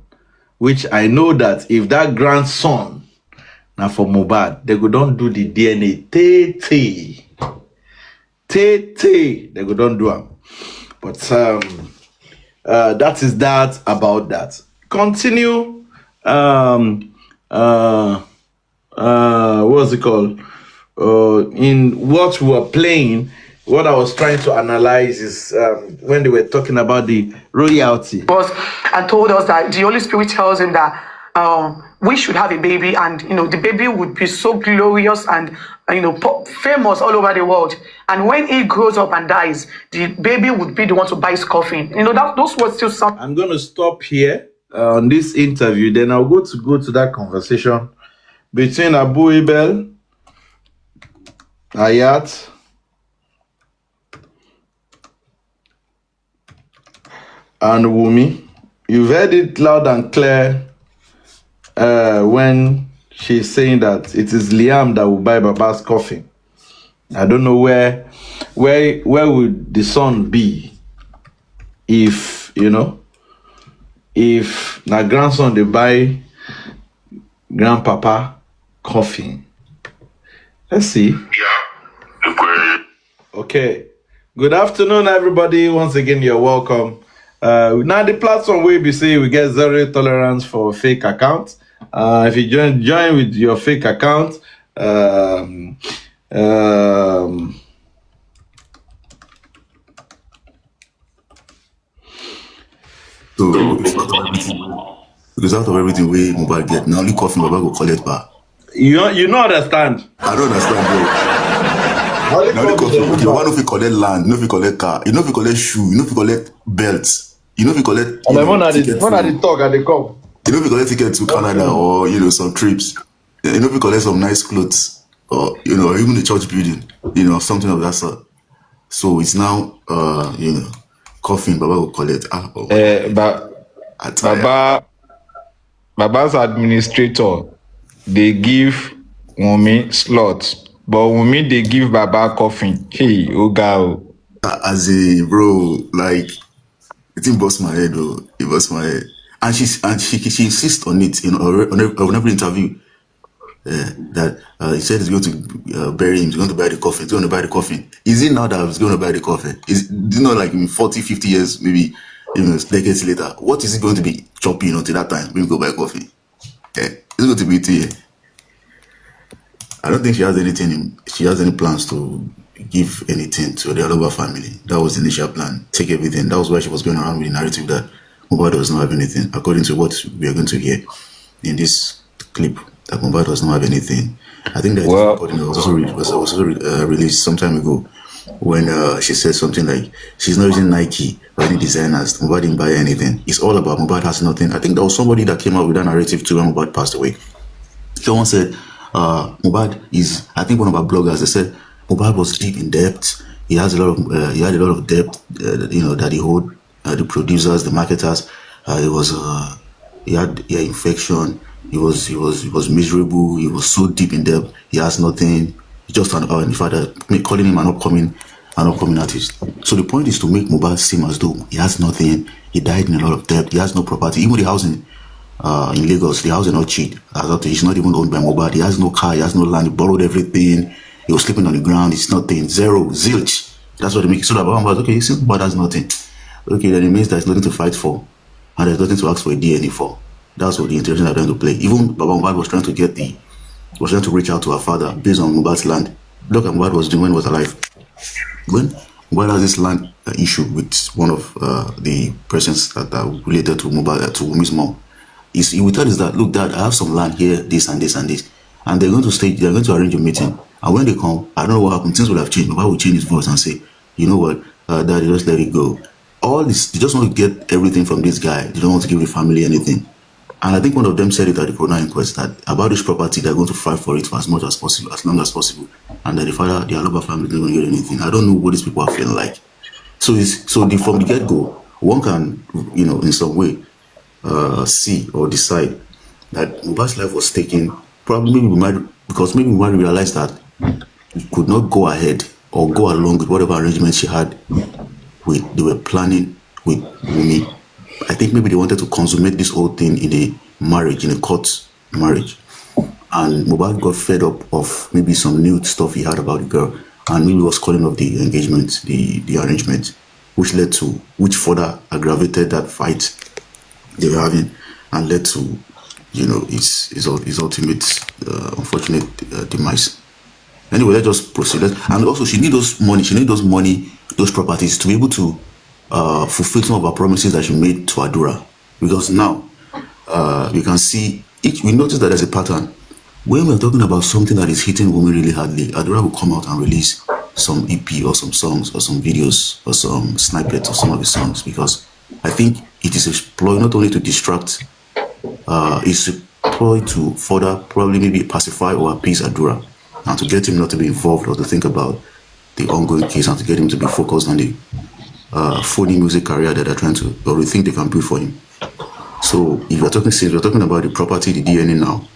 which I know that if that grandson now for Mohbad, they go don't do the DNA. They go don't do them. But that is that about that. Continue. What's it called? In what we were playing, what I was trying to analyze is when they were talking about the royalty. And told us that the Holy Spirit tells him that we should have a baby, and the baby would be so glorious and famous all over the world. And when he grows up and dies, the baby would be the one to buy his coffin. Those were still some. I'm going to stop here on this interview. Then I'll go to that conversation between Abu Ibel, Ayat, and Wunmi. You've heard it loud and clear when she's saying that it is Liam that will buy Baba's coffin. I don't know where would the son be if if my grandson they buy grandpapa coffin. Let's see. Okay. Good afternoon, everybody. Once again, you're welcome. Now the platform where we say we get zero tolerance for fake accounts. If you join with your fake account, because out of everything we Mohbad get, now only coffin Baba go collect back. You don't understand. I don't understand, bro. Now only coffin, okay, Baba no fit collect land, no fit collect car, you no fit collect shoe, you no fit collect belts, you no fit collect. And when I talk at the come. You no fit collect ticket to Canada or some trips. You no fit collect some nice clothes or even the church building, something of that sort. So it's now coffin Baba will collect. Baba's administrator, they give Wunmi slots, but Wunmi they give Baba coffin. Hey, Oga. As a bro, like it didn't bust my head though. It bust my head, and she insists on it on every interview. That he said he's going to bury him, he's going to buy the coffin, he's going to buy the coffin. Is it now that he's going to buy the coffin? Is like in 40, 50 years, maybe decades later, what is it going to be chopping until that time when we go buy coffee? It's going to be tea. I don't think she has any plans to give anything to the Aloba family. That was the initial plan. Take everything. That was why she was going around with the narrative that Mohbad does not have anything, according to what we are going to hear in this clip, that Mohbad does not have anything. I think that this Well, recording was also released some time ago when she said something like she's not using Nike or any designers. Mohbad didn't buy anything. It's all about Mohbad has nothing. I think there was somebody that came out with that narrative too when Mohbad passed away. Someone said Mohbad is, I think one of our bloggers, they said Mohbad was deep in debt. He had a lot of debt, that he owed the producers, the marketers. He had ear infection. He was miserable. He was so deep in debt. He has nothing. He just an father calling him an upcoming artist. So the point is to make Mohbad seem as though he has nothing. He died in a lot of debt. He has no property. Even the housing in Lagos, the house is not cheap. It's not even owned by Mohbad. He has no car, he has no land, he borrowed everything. He was sleeping on the ground, it's nothing, zero, zilch. That's what they make it so that Baba was okay, since Mohbad has nothing. Okay, then it means there's nothing to fight for. And there's nothing to ask for a DNA for. That's what the intention are trying to play. Even Baba Mohbad was trying to reach out to her father based on Mohbad's land. Look at Mohbad was doing when he was alive. When Mohbad has this land issue with one of the persons that are related to Mohbad, to Wunmi's mom. He will tell us that, look, Dad, I have some land here, this and this and this. And they're going to arrange a meeting. And when they come, I don't know what happened, things will have changed. Mohbad will change his voice and say, you know what, Daddy, just let it go. All this, they just want to get everything from this guy. They don't want to give the family anything. And I think one of them said it at the Corona inquest that about this property, they're going to fight for it for as much as possible, as long as possible. And that the Aloba family didn't going to get anything. I don't know what these people are feeling like. So from the get-go, one can, in some way, see or decide that Mohbad's life was taken, probably because maybe we might realize that he could not go ahead or go along with whatever arrangements she had they were planning with Wunmi. I think maybe they wanted to consummate this whole thing in a marriage, in a court marriage. And Mohbad got fed up of maybe some new stuff he had about the girl, and maybe was calling off the engagement, the arrangement, which further aggravated that fight they were having and led to, his ultimate unfortunate demise. Anyway, let's just proceed. And also, she need those money, those properties to be able to fulfill some of her promises that she made to Adura. Because now, you can see, we notice that there's a pattern. When we're talking about something that is hitting women really hardly, Adura will come out and release some EP or some songs or some videos or some snippets of some of the songs, because I think it is a ploy not only to distract, it's a ploy to further probably maybe pacify or appease Adura, and to get him not to be involved or to think about the ongoing case, and to get him to be focused on the phony music career that they're trying to, or we think they can build for him. So if we're talking about the property, the DNA now,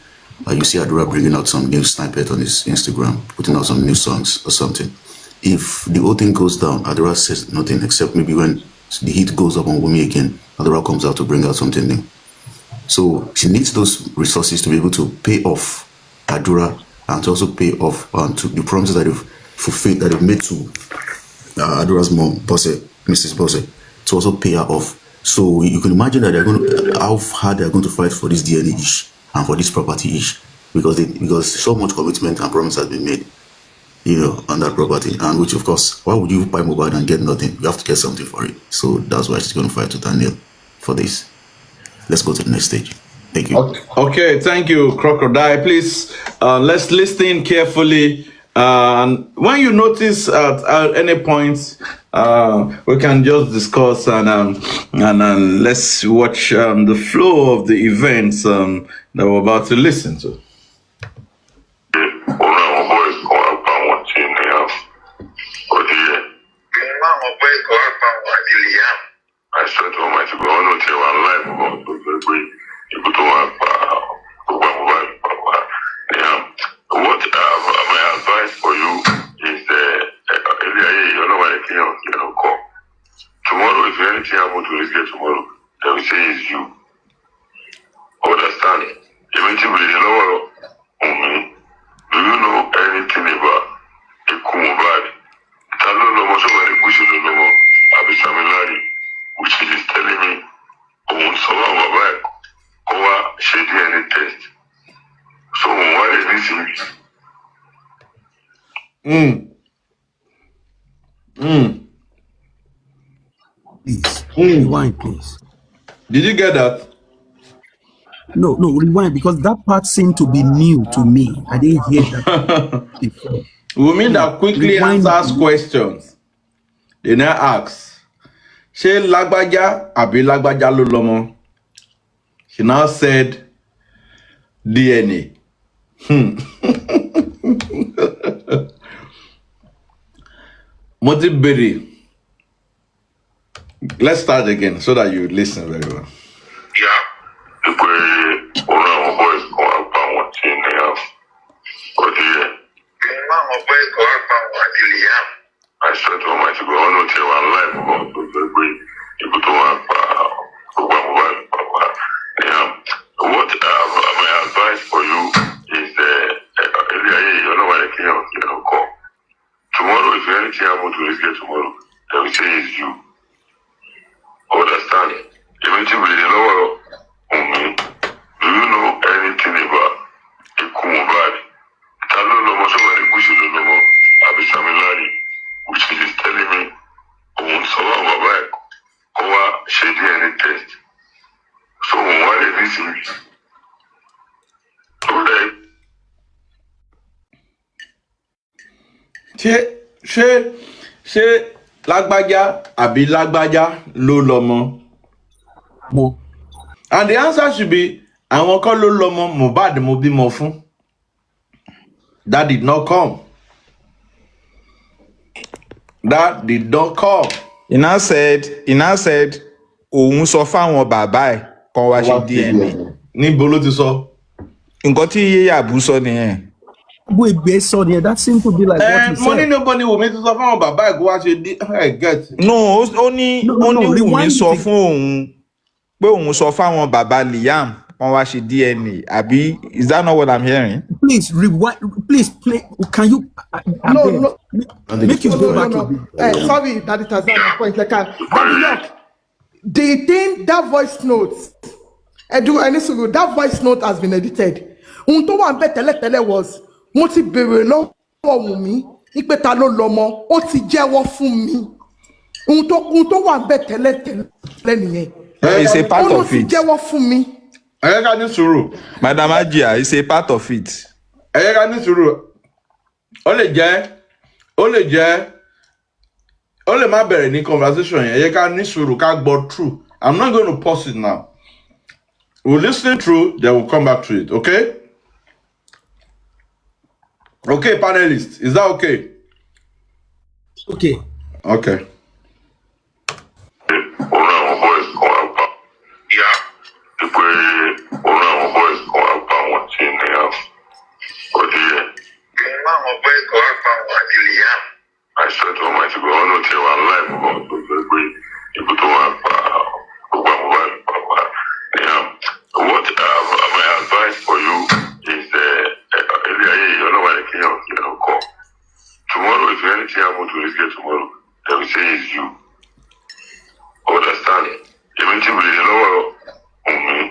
you see Adura bringing out some new snippet on his Instagram, putting out some new songs or something. If the whole thing goes down, Adura says nothing, except maybe when the heat goes up on Wunmi again, Adura comes out to bring out something new. So she needs those resources to be able to pay off Adura, and to also pay off to the promises that they've fulfilled, that they've made to Adura's mom, Mrs. Bosse, to also pay her off. So you can imagine that how hard they're going to fight for this DNA ish and for this property ish, because so much commitment and promise has been made, on that property. And which, of course, why would you buy Mohbad and get nothing? You have to get something for it. So that's why she's going to fight to Daniel for this. Let's go to the next stage. Thank you. Okay, thank you, Crocodile. Please, let's listen carefully. And when you notice at any point, we can just discuss and let's watch the flow of the events that we're about to listen to. I said to my to go on to our life about the way you go to what my advice for you is call. Tomorrow, if anything happens to this guy tomorrow, they will say it's you. Understand? Eventually, do you know anything about a Mohbad? I don't know much about the bush, I don't know about Abishamilari, which is telling Please, rewind, please. Did you get that? No, rewind, because that part seemed to be new to me. I didn't hear that before. Women Please, that quickly rewind. answers questions. They now ask, "She lagbaja abi lagbaja lo lomo?" She now said, DNA. Motiberi. Let's start again so that you listen very well. Yeah. The way one of our boys go up and watching the house. But yeah. Mama boys go up and watching the house. I said to my to go on with your life about the way you go to work. Yeah. What my advice for you is you know what I can call. Tomorrow, if anything happens to this girl tomorrow, they will say it's you. Understand? Eventually, you know Wunmi, do you know anything about Mohbad? Talo lomo so many bush do lomo. Abi Samilari, which is telling me, so Mohbad, she did any test. So what is this? Ṣé lágbájá àbí lágbájá ló lọ́mọ? Mo. And the answer should be àwọn kan ló lọ́mọ, Mohbad mo bímọ fún. That did not come. That did not come. He now said, òun sọ fáwọn bàbá ẹ̀ kan wá ṣe DNA. Níbo ló ti sọ? Nǹkan tí Yàbú sọ nìyẹn. That seemed to be like what he said. Money nobody will make to sọ fáwọn bàbá ẹ̀ kó wá ṣe I get. No, ó ní Wunmi sọ fún òun pé òun sọ fáwọn bàbá Liam kan wá ṣe DNA. Àbí, is that not what I'm hearing? Please rewind. Please play. Can you? No. Make you go back. Sorry, that it has that point. Like, the thing, that voice note, that voice note has been edited. Unto one tele was mo ti bèrè lọ́wọ́ Wunmi ipe ta ló lọ́mọ ó ti jẹ́wọ́ fún mi. Unto one tele nìyẹn. It's a part of it. Ó ti jẹ́wọ́ fún mi. Ayeka ní sùúrù. Madam Ajia, it's a part of it. Ayeka ní sùúrù. Ó lè má bẹ̀rẹ̀ ní conversation yẹn. Ayeka ní sùúrù ká gbọ́ through. I'm not going to pause it now. We'll listen through, then we'll come back to it, okay? Okay, panelists, is that okay? Okay. Okay. I said to my to go on with your life about the way you go to work. What my advice for you is you know what I can call. Tomorrow, if anything happens to this girl tomorrow, they will say it's you. Understand? Eventually, you know Wunmi,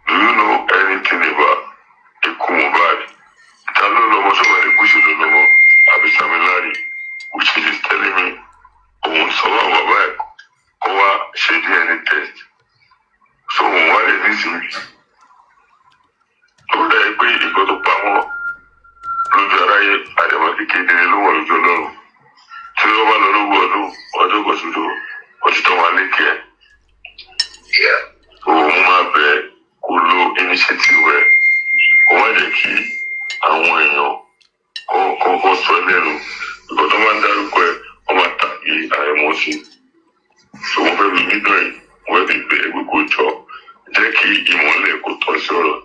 do you know anything about Mohbad? Talo lomo so many bush do lomo. Abi Samilari, which is telling me, so Mohbad, she did any test. So what is this? So they pay you go to Pamo. Lójú aráyé àdèmọ́tí kéde ló wọ̀ lójú ọlọ́run tí ó bá lọ lówó ọdún kòsùdó òtítọ́ wa lékè ẹ̀. Òun máa bẹ kó lo initiative rẹ̀ kó má jẹ́ kí àwọn èèyàn kọ́kọ́ sọ lẹ́nu ìgbà tó máa ń dárúkọ ẹ̀ wọ́n máa tàbí àìmọ́ sí. So wọ́n fẹ́ fi nínú ẹ̀ wọ́n fi bẹ̀rẹ̀ gbogbo jọ jẹ́ kí ìmọ̀lẹ̀ kó tọ́ sí ọ̀rọ̀